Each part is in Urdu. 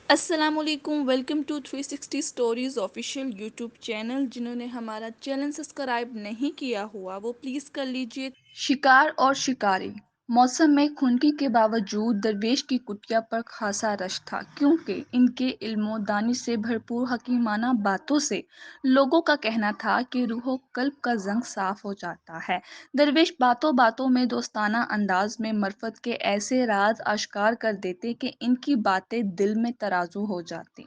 السلام علیکم، welcome to 360 stories official YouTube channel. جنہوں نے ہمارا چینل سبسکرائب نہیں کیا ہوا وہ پلیز کر لیجئے۔ شکار اور شکاری۔ موسم میں خنکی کے باوجود درویش کی کٹیا پر خاصا رش تھا، کیونکہ ان کے علم و دانش سے بھرپور حکیمانہ باتوں سے لوگوں کا کہنا تھا کہ روح و قلب کا زنگ صاف ہو جاتا ہے۔ درویش باتوں باتوں میں دوستانہ انداز میں معرفت کے ایسے راز آشکار کر دیتے کہ ان کی باتیں دل میں ترازو ہو جاتی۔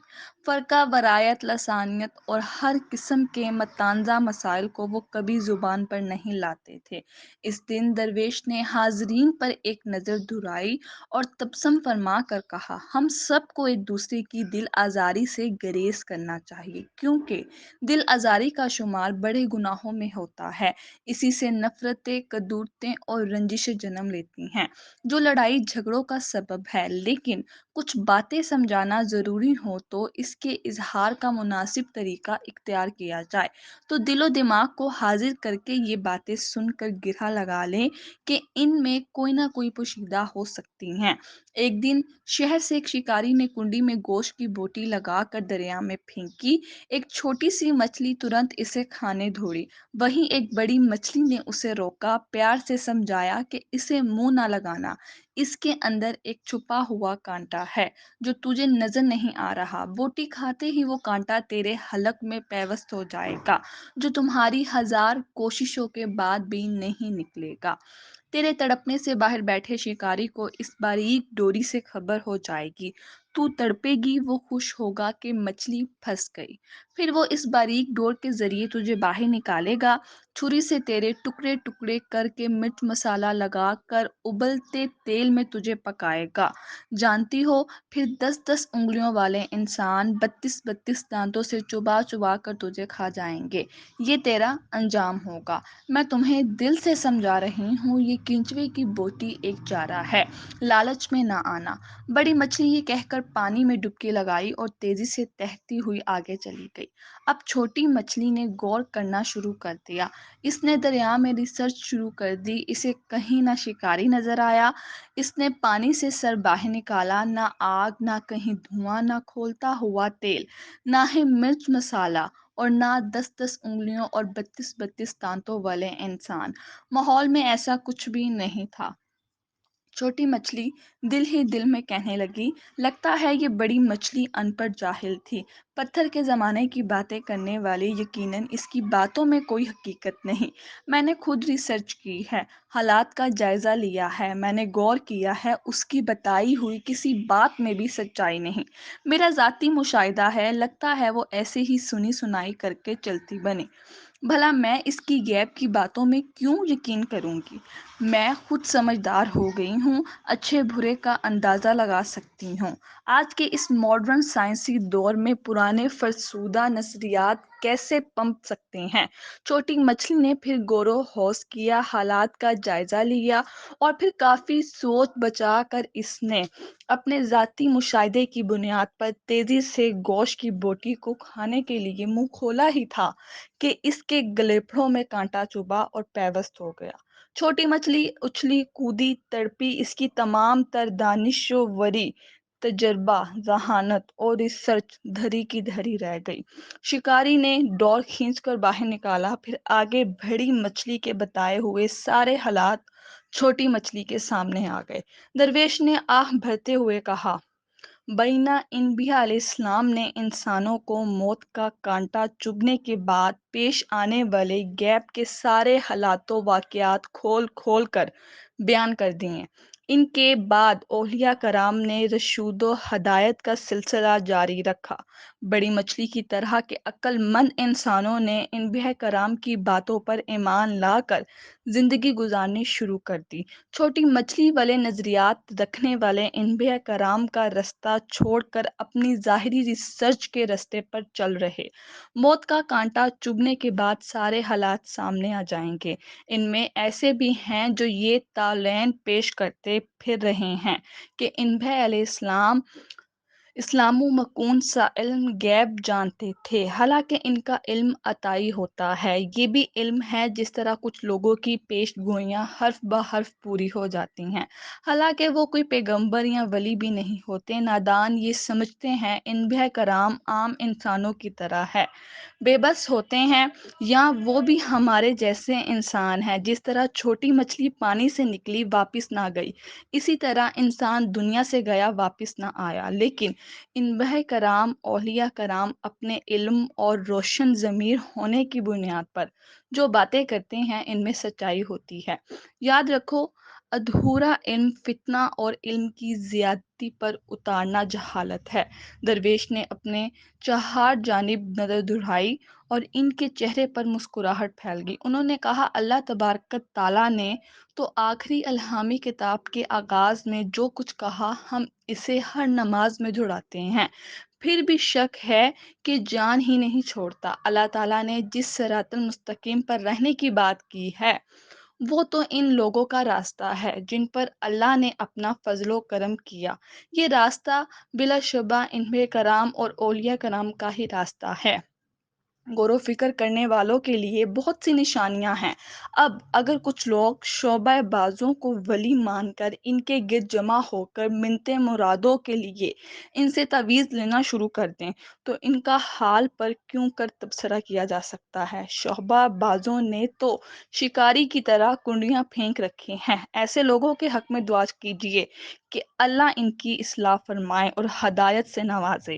فرقہ واریت، لسانیت اور ہر قسم کے متنازع مسائل کو وہ کبھی زبان پر نہیں لاتے تھے۔ اس دن درویش نے حاضرین پر ایک نظر دہرائی اور تبسم فرما کر کہا، ہم سب کو ایک دوسرے کی دل آزاری سے گریز کرنا چاہیے، کیونکہ دل آزاری کا شمار بڑے گناہوں میں ہوتا ہے۔ اسی سے نفرتیں، کدورتیں اور رنجشیں جنم لیتی ہیں، جو لڑائی جھگڑوں کا سبب ہے۔ لیکن کچھ باتیں سمجھانا ضروری ہو تو اس کے اظہار کا مناسب طریقہ اختیار کیا جائے، تو دل و دماغ کو حاضر کر کے یہ باتیں سن کر گرہ لگا لیں کہ ان میں کوئی نہ کوئی پوشیدہ ہو سکتی ہیں۔ ایک دن شہر سے ایک شکاری نے کنڈی میں گوشت کی بوٹی لگا کر دریا میں پھینکی۔ ایک چھوٹی سی مچھلی ترنت اسے کھانے دوڑی، وہیں ایک بڑی مچھلی نے اسے روکا، پیار سے سمجھایا کہ اسے منہ نہ لگانا، اس کے اندر ایک چھپا ہوا کانٹا ہے جو تجھے نظر نہیں آ رہا۔ بوٹی کھاتے ہی وہ کانٹا تیرے حلق میں پیوست ہو جائے گا، جو تمہاری 1000 کوششوں کے بعد بھی نہیں نکلے گا۔ تیرے تڑپنے سے باہر بیٹھے شکاری کو اس باریک ڈوری سے خبر ہو جائے گی، تو تڑپے گی، وہ خوش ہوگا کہ مچھلی پھنس گئی، پھر وہ اس باریک ڈور کے ذریعے تجھے باہر نکالے گا، چھری سے تیرے ٹکڑے ٹکڑے کر کے مرچ مسالہ لگا کر ابلتے تیل میں تجھے پکائے گا۔ جانتی ہو، پھر 10 انگلیوں والے انسان 32 دانتوں سے چبا چبا کر تجھے کھا جائیں گے۔ یہ تیرا انجام ہوگا۔ میں تمہیں دل سے سمجھا رہی ہوں، یہ کینچوے کی بوٹی ایک چارہ ہے، لالچ میں نہ آنا۔ بڑی مچھلی یہ کہہ کر پانی میں ڈبکی لگائی اور تیزی سے تہتی ہوئی آگے چلی گئی۔ اب چھوٹی مچھلی نے غور کرنا شروع کر دیا۔ اس نے دریا میں ریسرچ شروع کر دی۔ اسے کہیں نہ شکاری نظر آیا۔ اس نے پانی سے سر باہر نکالا، نہ آگ، نہ کہیں دھواں، نہ کھولتا ہوا تیل، نہ ہی مرچ مسالہ، اور نہ 10 انگلیوں اور 32 دانتوں والے انسان۔ ماحول میں ایسا کچھ بھی نہیں تھا۔ چھوٹی مچھلی دل ہی دل میں کہنے لگی، لگتا ہے یہ بڑی مچھلی ان پڑھ جاہل تھی، پتھر کے زمانے کی باتیں کرنے والی، یقیناً اس کی باتوں میں کوئی حقیقت نہیں۔ میں نے خود ریسرچ کی ہے، حالات کا جائزہ لیا ہے، میں نے غور کیا ہے، اس کی بتائی ہوئی کسی بات میں بھی سچائی نہیں۔ میرا ذاتی مشاہدہ ہے، لگتا ہے وہ ایسے ہی سنی سنائی کر کے چلتی بنی۔ بھلا میں اس کی غیب کی باتوں میں کیوں یقین کروں گی؟ میں خود سمجھدار ہو گئی ہوں، اچھے برے کا اندازہ لگا سکتی ہوں۔ آج کے اس ماڈرن سائنسی دور میں پرانے فرسودہ نظریات کیسے پنپ سکتے ہیں؟ چھوٹی مچھلی نے پھر غور و خوض کیا، حالات کا جائزہ لیا، اور پھر کافی سوچ بچا کر اس نے اپنے ذاتی مشاہدے کی بنیاد پر تیزی سے گوشت کی بوٹی کو کھانے کے لیے منہ کھولا ہی تھا کہ اس کے گلیپھڑوں میں کانٹا چبھا اور پیوست ہو گیا۔ چھوٹی مچھلی اچھلی کودی تڑپی، اس کی تمام تر دانش و وری، تجربہ، ذہانت اور ریسرچ دھری کی دھری رہ گئی۔ شکاری نے ڈور کھینچ کر باہر نکالا، پھر آگے بڑی مچھلی کے بتائے ہوئے سارے حالات چھوٹی مچھلی کے سامنے آ گئے۔ درویش نے آہ بھرتے ہوئے کہا، بینہ انبیاء علیہ السلام نے انسانوں کو موت کا کانٹا چبھنے کے بعد پیش آنے والے غیب کے سارے حالات و واقعات کھول کھول کر بیان کر دیے۔ ان کے بعد اولیاء کرام نے رشود و ہدایت کا سلسلہ جاری رکھا۔ بڑی مچھلی کی طرح کے عقل مند انسانوں نے انبیاء کرام کی باتوں پر ایمان لا کر زندگی گزارنی شروع کر دی۔ چھوٹی مچھلی والے نظریات رکھنے والے انبیاء کرام کا رستہ چھوڑ کر اپنی ظاہری ریسرچ کے رستے پر چل رہے۔ موت کا کانٹا چبھنے کے بعد سارے حالات سامنے آ جائیں گے۔ ان میں ایسے بھی ہیں جو یہ تعلیم پیش کرتے پھر رہے ہیں کہ انبیاء علیہ السلام اسلام و مکون سا علم غیب جانتے تھے، حالانکہ ان کا علم عطائی ہوتا ہے۔ یہ بھی علم ہے جس طرح کچھ لوگوں کی پیش گوئیاں حرف بہ حرف پوری ہو جاتی ہیں، حالانکہ وہ کوئی پیغمبر یا ولی بھی نہیں ہوتے۔ نادان یہ سمجھتے ہیں انبیاء کرام عام انسانوں کی طرح ہے، بے بس ہوتے ہیں، یا وہ بھی ہمارے جیسے انسان ہیں۔ جس طرح چھوٹی مچھلی پانی سے نکلی واپس نہ گئی، اسی طرح انسان دنیا سے گیا واپس نہ آیا۔ لیکن انبیاء کرام اولیاء کرام اپنے علم اور روشن ضمیر ہونے کی بنیاد پر جو باتیں کرتے ہیں ان میں سچائی ہوتی ہے۔ یاد رکھو، ادھورا علم فتنہ اور علم کی زیادتی پر اتارنا جہالت ہے۔ درویش نے اپنے چہار جانب نظر دوڑائی اور ان کے چہرے پر مسکراہٹ پھیل گئی۔ انہوں نے کہا، اللہ تبارک تعالیٰ نے تو آخری الہامی کتاب کے آغاز میں جو کچھ کہا ہم اسے ہر نماز میں دہراتے ہیں، پھر بھی شک ہے کہ جان ہی نہیں چھوڑتا۔ اللہ تعالیٰ نے جس صراط المستقیم پر رہنے کی بات کی ہے وہ تو ان لوگوں کا راستہ ہے جن پر اللہ نے اپنا فضل و کرم کیا۔ یہ راستہ بلا شبہ انبیاء کرام اور اولیاء کرام کا ہی راستہ ہے۔ غور و فکر کرنے والوں کے لیے بہت سی نشانیاں ہیں۔ اب اگر کچھ لوگ شعبہ بازوں کو ولی مان کر ان کے گرد جمع ہو کر منتیں مرادوں کے لیے ان سے تعویذ لینا شروع کر دیں تو ان کا حال پر کیوں کر تبصرہ کیا جا سکتا ہے۔ شعبہ بازوں نے تو شکاری کی طرح کنڈیاں پھینک رکھی ہیں۔ ایسے لوگوں کے حق میں دعا کیجیے کہ اللہ ان کی اصلاح فرمائے اور ہدایت سے نوازے۔